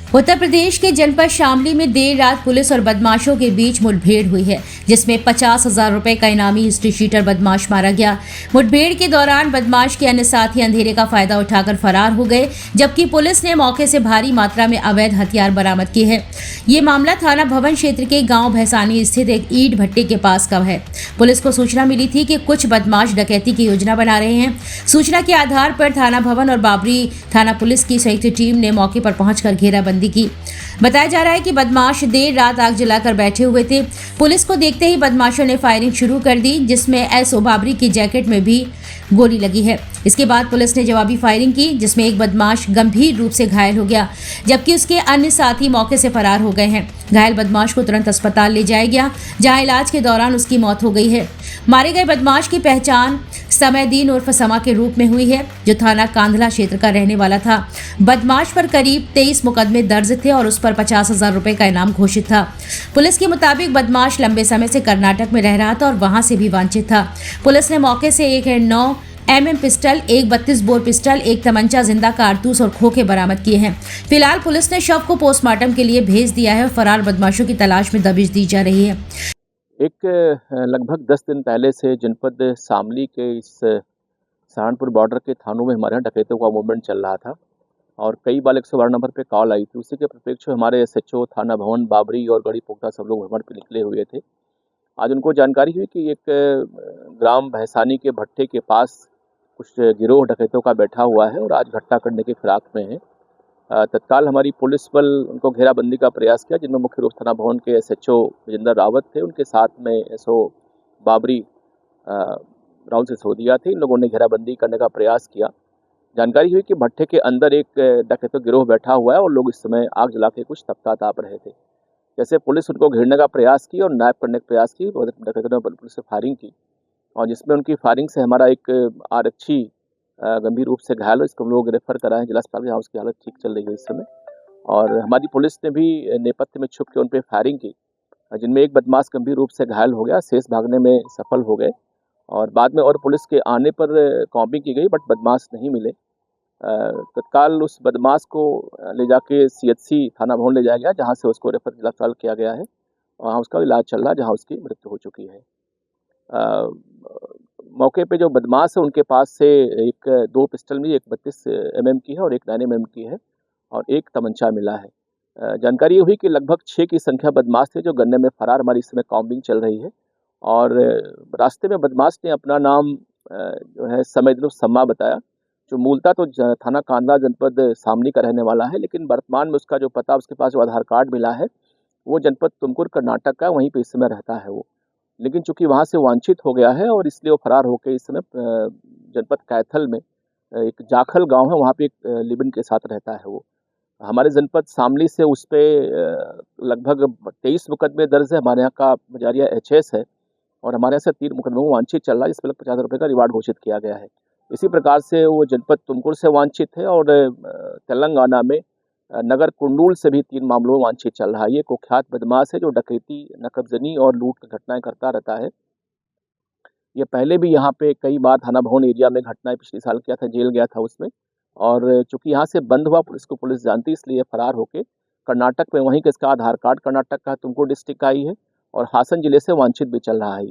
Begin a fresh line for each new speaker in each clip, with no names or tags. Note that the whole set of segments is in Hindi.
उत्तर प्रदेश के जनपद शामली में देर रात पुलिस और बदमाशों के बीच मुठभेड़ हुई है, जिसमें 50,000 रुपए का इनामी हिस्ट्री शीटर बदमाश मारा गया। मुठभेड़ के दौरान बदमाश के अन्य साथी अंधेरे का फायदा उठाकर फरार हो गए, जबकि पुलिस ने मौके से भारी मात्रा में अवैध हथियार बरामद किए हैं। ये मामला थाना भवन क्षेत्र के गाँव भैसानी स्थित एक ईंट भट्टे के पास का है। पुलिस को सूचना मिली थी कि कुछ बदमाश डकैती की योजना बना रहे हैं। सूचना के आधार पर थाना भवन और बाबरी थाना पुलिस की संयुक्त टीम ने मौके पर पहुंचकर घेराबंदी की। बताया जा रहा है कि बदमाश देर रात आग जलाकर बैठे हुए थे। पुलिस को देखते ही बदमाशों ने फायरिंग शुरू कर दी, जिसमें एसओ बाबरी की जैकेट में भी गोली लगी है। इसके बाद पुलिस ने जवाबी फायरिंग की, जिसमें एक बदमाश गंभीर रूप से घायल हो गया, जबकि उसके अन्य साथी मौके से फरार हो गए हैं। घायल बदमाश को तुरंत अस्पताल ले जाया गया, जहां इलाज के दौरान उसकी मौत हो गई है। मारे गए बदमाश की पहचान समयदीन उर्फ समा के रूप में हुई है, जो थाना कांधला क्षेत्र का रहने वाला था। बदमाश पर करीब 23 मुकदमे दर्ज थे और उस पर 50,000 रुपए का इनाम घोषित था। पुलिस के मुताबिक बदमाश लंबे समय से कर्नाटक में रह रहा था और वहां से भी वांछित था। पुलिस ने मौके से एक 9 mm पिस्टल, एक 32 बोर पिस्टल, एक तमंचा, जिंदा कारतूस और खोखे बरामद किए हैं। फिलहाल पुलिस ने शव को पोस्टमार्टम के लिए भेज दिया है और फरार बदमाशों की तलाश में दबिश दी जा रही है।
एक लगभग 10 दिन पहले से जनपद शामली के इस सहारनपुर बॉर्डर के थानों में हमारे यहाँ डकैतों का मूवमेंट चल रहा था और कई बार 112 नंबर पे कॉल आई थी। उसी के परिप्रेक्ष्य हमारे एसएचओ थाना भवन बाबरी और गढ़ी पोखरा सब लोग भ्रमण पे निकले हुए थे। आज उनको जानकारी हुई कि एक ग्राम भैसानी के भट्टे के पास कुछ गिरोह डकैतों का बैठा हुआ है और आज घटना करने के फिराक में है। तत्काल हमारी पुलिस बल उनको घेराबंदी का प्रयास किया, जिनमें मुख्य रूप थाना भवन के एसएचओ विजेंद्र रावत थे, उनके साथ में एसओ बाबरी राहुल सिसोदिया थे। इन लोगों ने घेराबंदी करने का प्रयास किया। जानकारी हुई कि भट्टे के अंदर एक डकैतों गिरोह बैठा हुआ है और लोग इस समय आग जला के कुछ ताप रहे थे। जैसे पुलिस उनको घेरने का प्रयास की और नायब करने का प्रयास की, डकैतों ने पुलिस से फायरिंग की और जिसमें उनकी फायरिंग से हमारा एक आरक्षी गंभीर रूप से घायल हो। इसको हम लोग रेफर कराए हैं जिला अस्पताल, जहाँ उसकी हालत ठीक चल रही है इस समय। और हमारी पुलिस ने भी नेपथ्य में छुप के उन पर फायरिंग की, जिनमें एक बदमाश गंभीर रूप से घायल हो गया, शेष भागने में सफल हो गए और बाद में और पुलिस के आने पर कॉम्बिंग की गई, बट बदमाश नहीं मिले। तत्काल उस बदमाश को ले जाके सीएचसी थाना भवन ले जाया गया, जहाँ से उसको रेफर जिला अस्पताल किया गया है। वहाँ उसका इलाज चल रहा है, जहाँ उसकी मृत्यु हो चुकी है। मौके पे जो बदमाश है उनके पास से एक 2 पिस्टल मिली, एक 32 mm की है और एक 9 mm की है और एक तमंचा मिला है। जानकारी हुई कि लगभग 6 की संख्या बदमाश थे जो गन्ने में फरार। हमारी इस समय कॉम्बिंग चल रही है और रास्ते में बदमाश ने अपना नाम जो है समयदीन समा बताया, जो मूलतः तो थाना कांधला जनपद शामली का रहने वाला है, लेकिन वर्तमान में उसका जो पता, उसके पास जो आधार कार्ड मिला है वो जनपद तुमकुर कर्नाटक का, वहीं पे इस समय रहता है वो। लेकिन चूंकि वहाँ से वांछित हो गया है और इसलिए वो फरार होकर इस समय जनपद कैथल में एक जाखल गांव है, वहाँ पे एक लिबिन के साथ रहता है वो। हमारे जनपद शामली से उस पर लगभग 23 मुकदमे दर्ज है। हमारे यहाँ का मजारिया एचएस है और हमारे यहाँ से 3 मुकदमों में वांछित चल रहा है, जिस पर 50,000 रुपये का रिवार्ड घोषित किया गया है। इसी प्रकार से वो जनपद तुमकुर से वांछित है और तेलंगाना में नगर कुंडूल से भी 3 मामलों में वांछित चल रहा है। ये कुख्यात बदमाश है जो डकैती, नकबजनी और लूट की घटनाएं करता रहता है। ये पहले भी यहाँ पे कई बार थाना भवन एरिया में घटनाएं पिछले साल किया था, जेल गया था उसमें। और चूंकि यहाँ से बंद हुआ, पुलिस को पुलिस जानती, इसलिए फरार होके कर्नाटक में, वहीं के इसका आधार कार्ड कर्नाटक का तुमकुर डिस्ट्रिक्ट का ही है और हासन जिले से वांछित भी चल रहा है।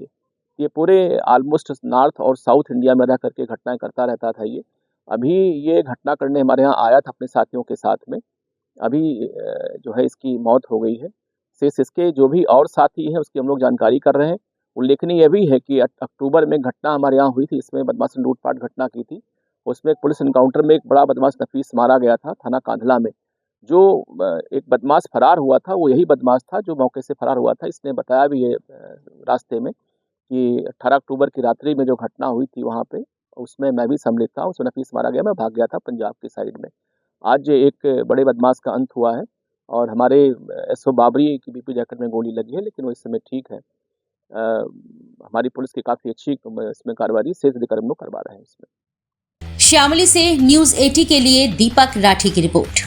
ये पूरे ऑलमोस्ट नॉर्थ और साउथ इंडिया में रह करके घटनाएं करता रहता था। ये अभी ये घटना करने हमारे यहाँ आया था अपने साथियों के साथ में, अभी जो है इसकी मौत हो गई है। शेष इसके जो भी और साथी हैं उसकी हम लोग जानकारी कर रहे हैं। उल्लेखनीय यह भी है कि अक्टूबर में घटना हमारे यहाँ हुई थी, इसमें बदमाश ने लूटपाट घटना की थी। उसमें एक पुलिस इनकाउंटर में एक बड़ा बदमाश नफीस मारा गया था थाना कांधला में। जो एक बदमाश फरार हुआ था वो यही बदमाश था जो मौके से फरार हुआ था। इसने बताया भी है रास्ते में कि 18 अक्टूबर की रात्रि में जो घटना हुई थी वहाँ पे, उसमें मैं भी सम्मिलित था। उसमें नफीस मारा गया, मैं भाग गया था पंजाब की साइड में। आज एक बड़े बदमाश का अंत हुआ है और हमारे एसओ बाबरी की बीपी जैकेट में गोली लगी है, लेकिन वो इस समय ठीक है। हमारी पुलिस की काफ़ी अच्छी इसमें कार्रवाई शेष अधिकारी हम लोग करवा रहे हैं इसमें।
शामली से न्यूज़ 80 के लिए दीपक राठी की रिपोर्ट।